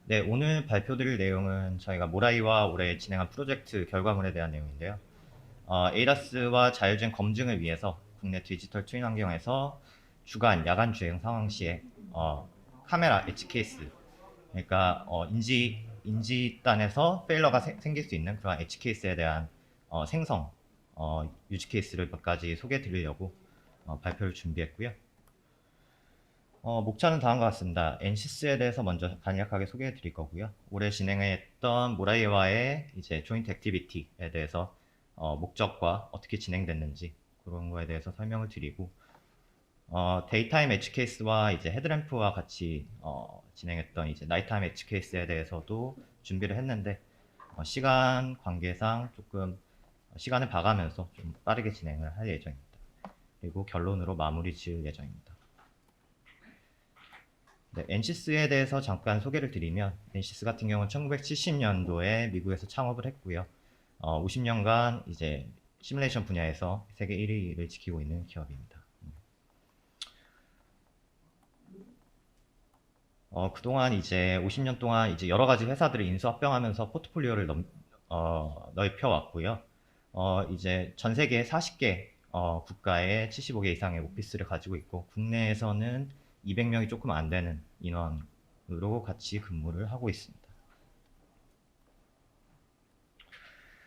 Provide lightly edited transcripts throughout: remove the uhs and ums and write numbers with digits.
네, 오늘 발표드릴 내용은 저희가 모라이와 올해 진행한 프로젝트 결과물에 대한 내용인데요. 에이다스와 자율주행 검증을 위해서 국내 디지털 트윈 환경에서 주간, 야간 주행 상황 시에 카메라 엣지 케이스, 그러니까 인지단에서 페일러가 생길 수 있는 그런 엣지 케이스에 대한 생성, 유지 케이스를 몇 가지 소개해 드리려고 발표를 준비했고요. 목차는 다음과 같습니다. 엔시스에 대해서 먼저 간략하게 소개해 드릴 거고요. 올해 진행했던 모라이와의 이제 조인트 액티비티에 대해서 목적과 어떻게 진행됐는지 그런 거에 대해서 설명을 드리고 데이타임 엣지 케이스와 이제 헤드램프와 같이 진행했던 이제 나이트타임 엣지 케이스에 대해서도 준비를 했는데 시간 관계상 조금 시간을 봐가면서 좀 빠르게 진행을 할 예정입니다. 그리고 결론으로 마무리 지을 예정입니다. 네, 엔시스에 대해서 잠깐 소개를 드리면 엔시스 같은 경우는 1970년도에 미국에서 창업을 했고요. 50년간 이제 시뮬레이션 분야에서 세계 1위를 지키고 있는 기업입니다. 그동안 이제 50년 동안 이제 여러 가지 회사들을 인수합병하면서 포트폴리오를 넓혀왔고요. 이제 전 세계 40개 국가에 75개 이상의 오피스를 가지고 있고 국내에서는 200명이 조금 안 되는 인원으로 같이 근무를 하고 있습니다.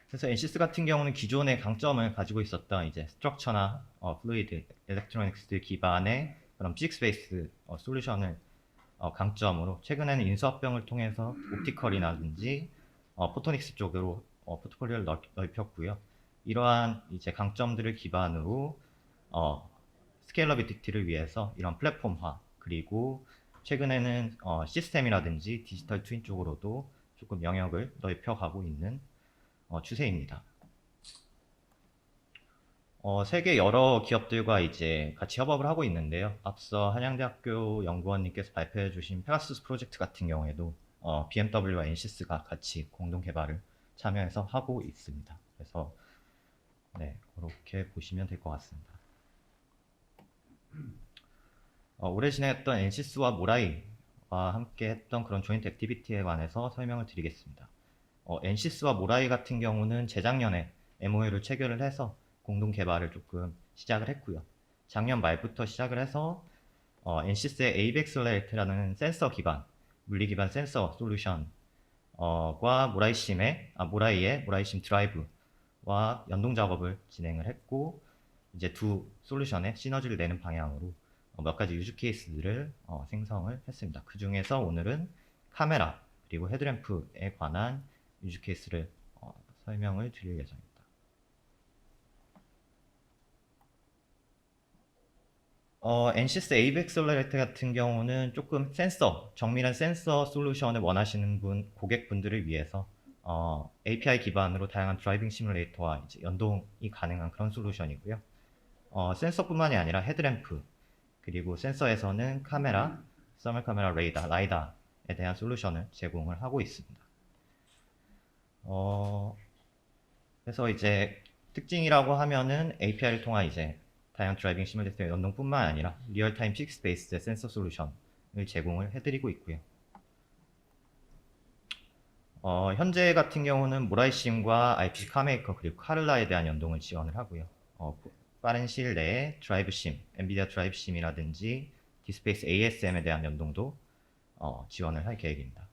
그래서 엔시스 같은 경우는 기존의 강점을 가지고 있었던 이제 스트럭처나 플루이드, 일렉트로닉스 기반의 그런 피직스 베이스 솔루션을 강점으로 최근에는 인수합병을 통해서 옵티컬이라든지 포토닉스 쪽으로 포트폴리오를 넓혔고요. 이러한 이제 강점들을 기반으로 스케일러비티를 위해서 이런 플랫폼화 그리고 최근에는 시스템이라든지 디지털 트윈 쪽으로도 조금 영역을 넓혀가고 있는 추세입니다. 세계 여러 기업들과 이제 같이 협업을 하고 있는데요. 앞서 한양대학교 연구원님께서 발표해 주신 페가수스 프로젝트 같은 경우에도 BMW와 엔시스가 같이 공동 개발을 참여해서 하고 있습니다. 그래서 네, 그렇게 보시면 될 것 같습니다. 올해 진행했던 엔시스와 모라이와 함께 했던 그런 조인트 액티비티에 관해서 설명을 드리겠습니다. 엔시스와 모라이 같은 경우는 재작년에 MOU를 체결을 해서 공동 개발을 조금 시작을 했고요. 작년 말부터 시작을 해서 엔시스의 AB엑셀레이트라는 센서 기반, 물리 기반 센서 솔루션과 모라이의 모라이심 드라이브와 연동 작업을 진행을 했고 이제 두 솔루션의 시너지를 내는 방향으로 몇 가지 유즈 케이스들을 생성을 했습니다. 그 중에서 오늘은 카메라 그리고 헤드램프에 관한 유즈 케이스를 설명을 드릴 예정입니다. 엔시스 AV 엑셀러레이터 같은 경우는 조금 정밀한 센서 솔루션을 원하시는 고객분들을 위해서 API 기반으로 다양한 드라이빙 시뮬레이터와 이제 연동이 가능한 그런 솔루션이고요. 센서뿐만이 아니라 헤드램프 그리고 센서에서는 카메라, 서멀 카메라 라이다에 대한 솔루션을 제공을 하고 있습니다. 그래서 이제 특징이라고 하면은 API를 통한 이제 다양한 드라이빙 시뮬레이터 연동뿐만 아니라 리얼타임 픽스 베이스 센서 솔루션을 제공을 해드리고 있고요. 현재 같은 경우는 모라이심과 IPC 카메이커 그리고 카를라에 대한 연동을 지원을 하고요. 빠른 시일 내에 드라이브심, 엔비디아 드라이브심이라든지 디스페이스 ASM에 대한 연동도 지원을 할 계획입니다.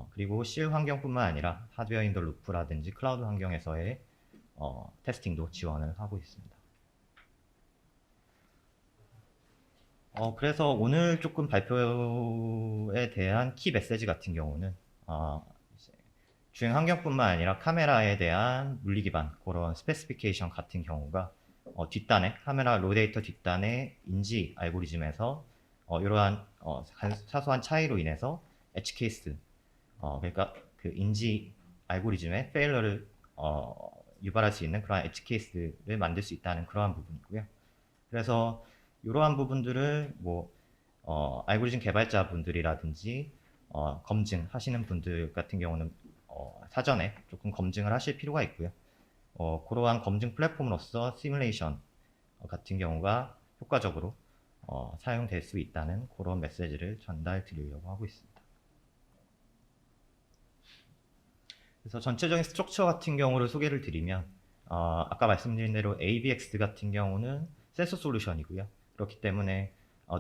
그리고 실 환경뿐만 아니라 하드웨어 인더 루프라든지 클라우드 환경에서의 테스팅도 지원을 하고 있습니다. 그래서 오늘 조금 발표에 대한 키 메시지 같은 경우는 주행 환경뿐만 아니라 카메라에 대한 물리 기반 그런 스페시피케이션 같은 경우가 뒷단에 카메라 로데이터 뒷단의 인지 알고리즘에서 이러한 사소한 차이로 인해서 엣지 케이스 그러니까 그 인지 알고리즘의 페일러를 유발할 수 있는 그러한 엣지 케이스를 만들 수 있다는 그러한 부분이고요. 그래서 이러한 부분들을 뭐 알고리즘 개발자분들이라든지 검증하시는 분들 같은 경우는 사전에 조금 검증을 하실 필요가 있고요. 그러한 검증 플랫폼으로서 시뮬레이션 같은 경우가 효과적으로 사용될 수 있다는 그런 메시지를 전달 드리려고 하고 있습니다. 그래서 전체적인 스트럭처 같은 경우를 소개를 드리면 아까 말씀드린 대로 AVX 같은 경우는 센서 솔루션이고요. 그렇기 때문에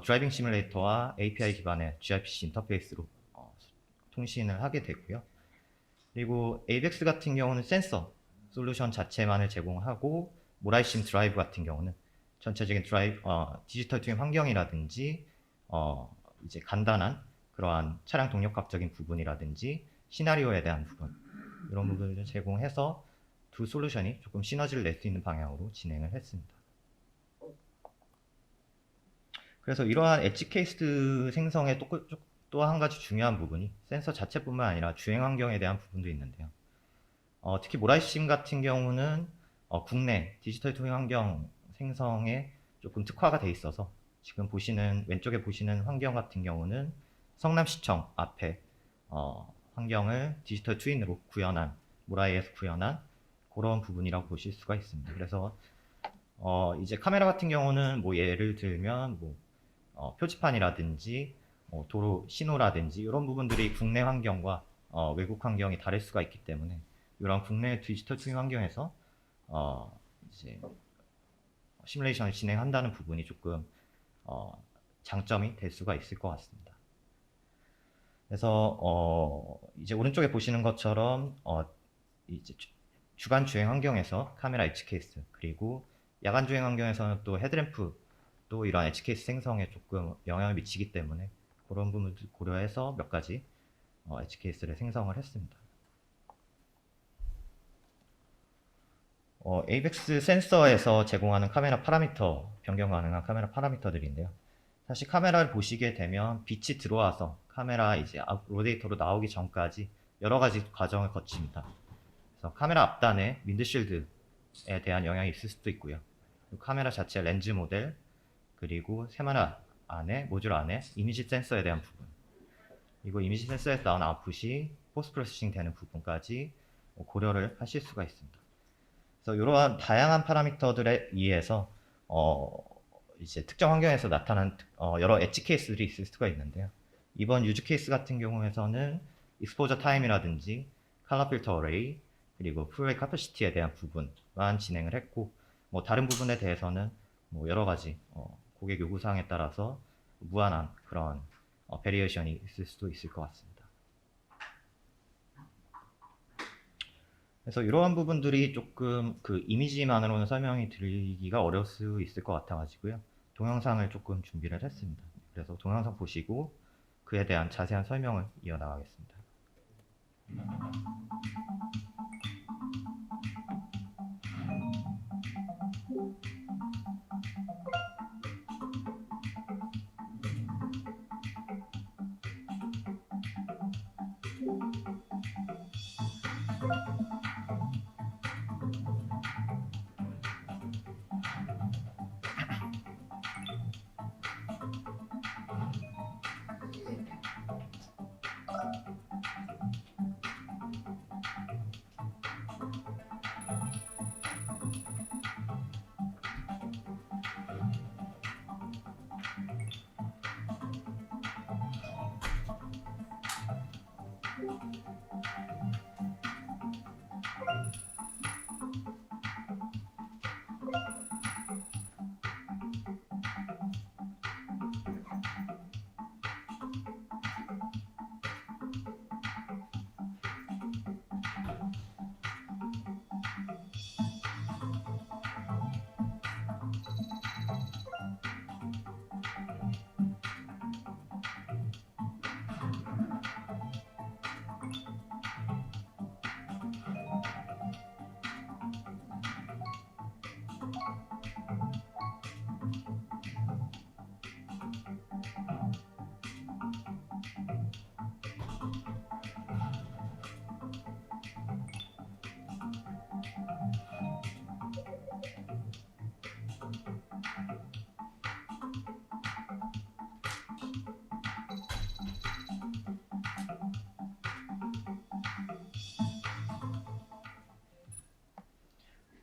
드라이빙 시뮬레이터와 API 기반의 gRPC 인터페이스로 통신을 하게 되고요. 그리고 AVX 같은 경우는 센서 솔루션 자체만을 제공하고 모라이심 드라이브 같은 경우는 전체적인 드라이브 디지털 트윈 환경이라든지 이제 간단한 그러한 차량 동력학적인 부분이라든지 시나리오에 대한 부분 이런 부분을 제공해서 두 솔루션이 조금 시너지를 낼 수 있는 방향으로 진행을 했습니다. 그래서 이러한 엣지 케이스 생성의 또 한 가지 중요한 부분이 센서 자체뿐만 아니라 주행 환경에 대한 부분도 있는데요. 특히 모라이심 같은 경우는 국내 디지털 투명 환경 생성에 조금 특화가 돼 있어서 지금 보시는 왼쪽에 보시는 환경 같은 경우는 성남시청 앞에 환경을 디지털 트윈으로 구현한 모라이에서 구현한 그런 부분이라고 보실 수가 있습니다. 그래서 이제 카메라 같은 경우는 뭐 예를 들면 뭐 표지판이라든지 도로 신호라든지 이런 부분들이 국내 환경과 외국 환경이 다를 수가 있기 때문에 이런 국내 디지털 트윈 환경에서 이제 시뮬레이션을 진행한다는 부분이 조금 장점이 될 수가 있을 것 같습니다. 그래서 이제 오른쪽에 보시는 것처럼 이제 주간 주행 환경에서 카메라 엣지 케이스 그리고 야간 주행 환경에서는 또 헤드램프 또 이러한 엣지 케이스 생성에 조금 영향을 미치기 때문에 그런 부분을 고려해서 몇 가지 엣지 케이스를 생성을 했습니다. AVEX 센서에서 제공하는 카메라 파라미터 변경 가능한 카메라 파라미터들인데요. 사실 카메라를 보시게 되면 빛이 들어와서 카메라 이제 로데이터로 나오기 전까지 여러 가지 과정을 거칩니다. 그래서 카메라 앞단에 윈드실드에 대한 영향이 있을 수도 있고요. 카메라 자체 렌즈 모델 그리고 카메라 안에 모듈 안에 이미지 센서에 대한 부분 그리고 이미지 센서에서 나온 아웃풋이 포스트 프로세싱 되는 부분까지 고려를 하실 수가 있습니다. 그래서 이러한 다양한 파라미터들에 의해서 이제 특정 환경에서 나타난 여러 엣지 케이스들이 있을 수가 있는데요. 이번 유즈 케이스 같은 경우에서는 익스포저 타임이라든지 컬러 필터 어레이 그리고 풀웨이 카파시티에 대한 부분만 진행을 했고 뭐 다른 부분에 대해서는 뭐 여러 가지 고객 요구사항에 따라서 무한한 그런 베리에이션이 있을 수도 있을 것 같습니다. 그래서 이러한 부분들이 조금 그 이미지만으로는 설명이 드리기가 어려울 수 있을 것 같아가지고요. 동영상을 조금 준비를 했습니다. 그래서 동영상 보시고 그에 대한 자세한 설명을 이어나가겠습니다.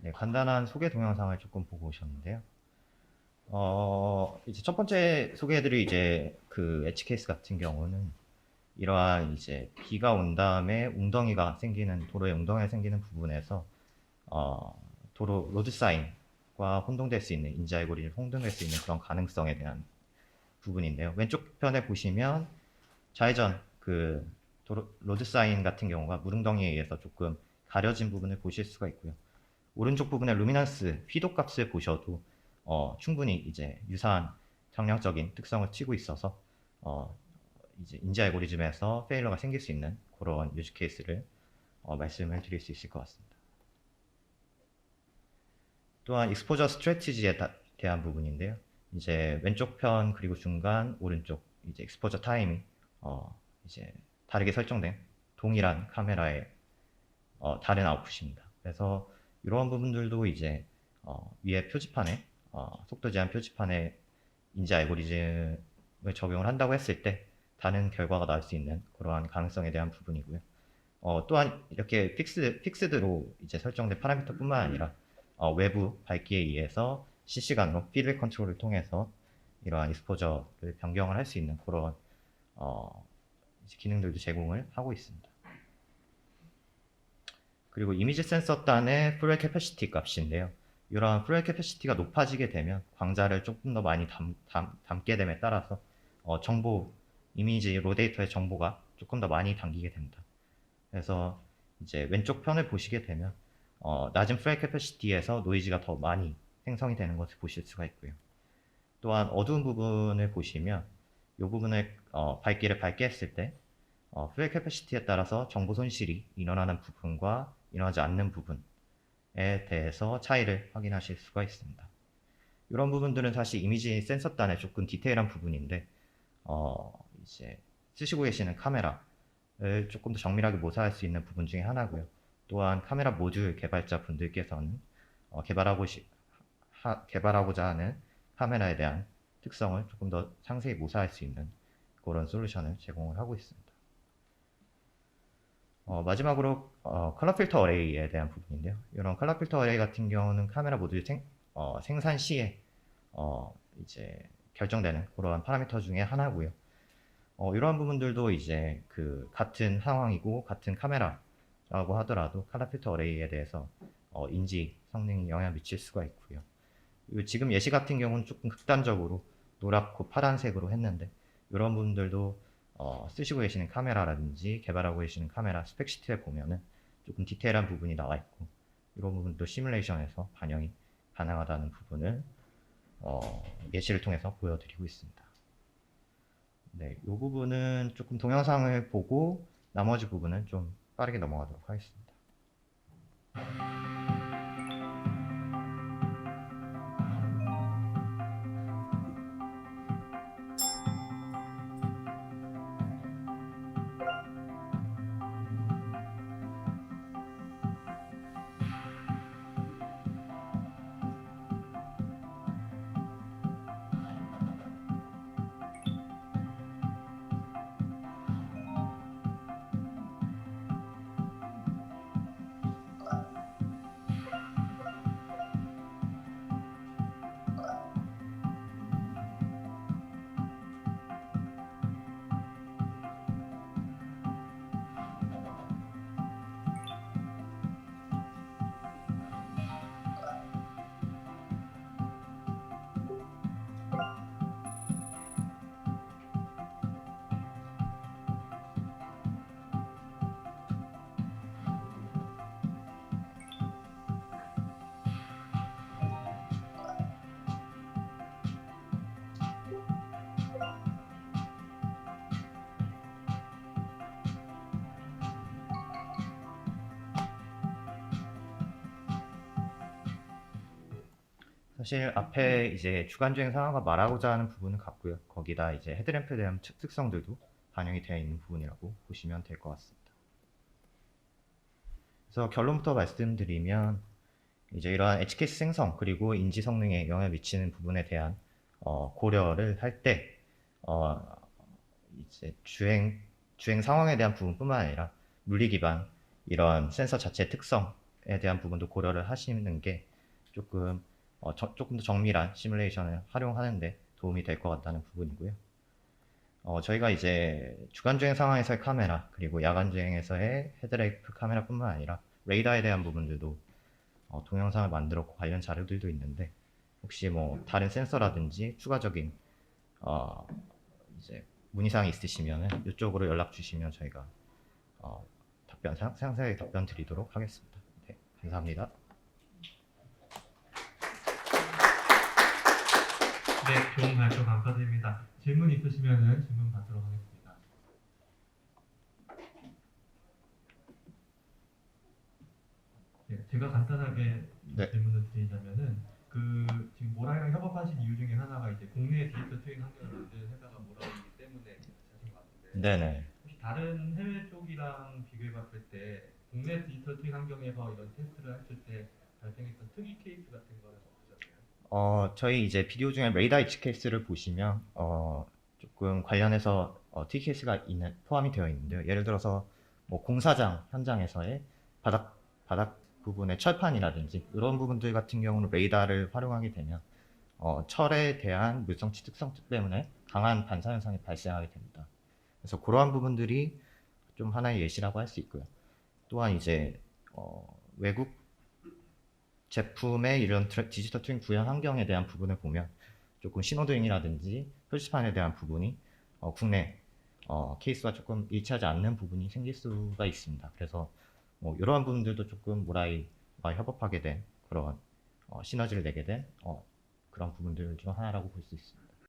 네, 간단한 소개 동영상을 조금 보고 오셨는데요. 이제 첫 번째 소개해드릴 이제 그 엣지 케이스 같은 경우는 이러한 이제 비가 온 다음에 웅덩이가 생기는 도로에 웅덩이가 생기는 부분에서 도로 로드 사인과 혼동될 수 있는 인지 알고리즘 혼동될 수 있는 그런 가능성에 대한 부분인데요. 왼쪽 편에 보시면 좌회전 그 로드 사인 같은 경우가 물웅덩이에 의해서 조금 가려진 부분을 보실 수가 있고요. 오른쪽 부분에 루미넌스 휘도 값을 보셔도 충분히 이제 유사한 정량적인 특성을 띠고 있어서 이제 인지 알고리즘에서 페일러가 생길 수 있는 그런 유즈 케이스를 말씀을 드릴 수 있을 것 같습니다. 또한 익스포저 스트래티지에 대한 부분인데요. 이제 왼쪽 편 그리고 중간 오른쪽 이제 익스포저 타임이 이제 다르게 설정된 동일한 카메라의 다른 아웃풋입니다. 그래서 이런 부분들도 이제 위에 표지판에 속도 제한 표지판에 인지 알고리즘을 적용을 한다고 했을 때 다른 결과가 나올 수 있는 그러한 가능성에 대한 부분이고요. 또한 이렇게 픽스드로 이제 설정된 파라미터뿐만 아니라 외부 밝기에 의해서 실시간으로 피드백 컨트롤을 통해서 이러한 익스포저를 변경을 할 수 있는 그런 기능들도 제공을 하고 있습니다. 그리고 이미지 센서 단의 풀 캐패시티 값인데요. 이러한 풀 캐패시티가 높아지게 되면 광자를 조금 더 많이 담게 됨에 따라서 정보, 이미지 로 데이터의 정보가 조금 더 많이 담기게 됩니다. 그래서 이제 왼쪽 편을 보시게 되면 낮은 프레임 캐패시티에서 노이즈가 더 많이 생성이 되는 것을 보실 수가 있고요. 또한 어두운 부분을 보시면 이 부분을 밝기를 밝게 했을 때 프레임 캐패시티에 따라서 정보 손실이 일어나는 부분과 일어나지 않는 부분에 대해서 차이를 확인하실 수가 있습니다. 이런 부분들은 사실 이미지 센서 단의 조금 디테일한 부분인데 이제 쓰시고 계시는 카메라를 조금 더 정밀하게 모사할 수 있는 부분 중에 하나고요. 또한 카메라 모듈 개발자 분들께서는 개발하고자 하는 카메라에 대한 특성을 조금 더 상세히 모사할 수 있는 그런 솔루션을 제공을 하고 있습니다. 마지막으로 컬러 필터 어레이에 대한 부분인데요. 이런 컬러 필터 어레이 같은 경우는 카메라 모듈 생산 시에 이제 결정되는 그러한 파라미터 중에 하나고요. 이러한 부분들도 이제 그 같은 상황이고 같은 카메라라고 하더라도 컬러 필터 어레이에 대해서 인지 성능에 영향을 미칠 수가 있고요. 지금 예시 같은 경우는 조금 극단적으로 노랗고 파란색으로 했는데 이런 부분들도 쓰시고 계시는 카메라라든지 개발하고 계시는 카메라 스펙시트에 보면은 조금 디테일한 부분이 나와 있고 이런 부분도 시뮬레이션에서 반영이 가능하다는 부분을 예시를 통해서 보여드리고 있습니다. 네, 이 부분은 조금 동영상을 보고 나머지 부분은 좀 빠르게 넘어가도록 하겠습니다. 사실 앞에 이제 주간주행 상황과 말하고자 하는 부분은 같고요. 거기다 이제 헤드램프에 대한 특성들도 반영이 되어 있는 부분이라고 보시면 될 것 같습니다. 그래서 결론부터 말씀드리면 이제 이러한 엣지 케이스 생성 그리고 인지 성능에 영향을 미치는 부분에 대한 고려를 할 때 이제 주행 상황에 대한 부분뿐만 아니라 물리 기반 이런 센서 자체 특성에 대한 부분도 고려를 하시는 게 조금 더 정밀한 시뮬레이션을 활용하는데 도움이 될 것 같다는 부분이고요. 저희가 이제 주간 주행 상황에서의 카메라, 그리고 야간 주행에서의 헤드램프 카메라뿐만 아니라 레이더에 대한 부분들도 동영상을 만들었고 관련 자료들도 있는데, 혹시 뭐 다른 센서라든지 추가적인 어, 이제 문의사항이 있으시면 이쪽으로 연락 주시면 저희가 상세하게 답변 드리도록 하겠습니다. 네, 감사합니다. 네, 좋은 발표 감사드립니다. 질문 있으시면 질문 받도록 하겠습니다. 네, 제가 간단하게 네. 질문을 드리자면은 지금 모라이랑 협업하신 이유 중에 하나가 이제 국내 디지털 트윈 환경을 만드는 회사가 모라이기 때문에 하신 것 같은데, 네네. 혹시 다른 해외 쪽이랑 비교해 봤을 때 국내 디지털 트윈 환경에서 이런 테스트를 했을 때 발생했던 특이 케이스 같은 거는 없으셨나요? 저희 이제 비디오 중에 레이더 이치 케이스를 보시면 조금 관련해서 T 케이스가 포함이 되어 있는데요. 예를 들어서 뭐 공사장 현장에서의 바닥 부분의 철판이라든지 이런 부분들 같은 경우는 레이더를 활용하게 되면 철에 대한 물성치 특성 때문에 강한 반사 현상이 발생하게 됩니다. 그래서 그러한 부분들이 좀 하나의 예시라고 할 수 있고요. 또한 이제 외국 제품의 이런 디지털 트윈 구현 환경에 대한 부분을 보면 조금 신호등이라든지 표지판에 대한 부분이 국내 케이스와 조금 일치하지 않는 부분이 생길 수가 있습니다. 그래서 뭐 이러한 부분들도 조금 모라이와 협업하게 된 그런 시너지를 내게 된 그런 부분들 중 하나라고 볼 수 있습니다.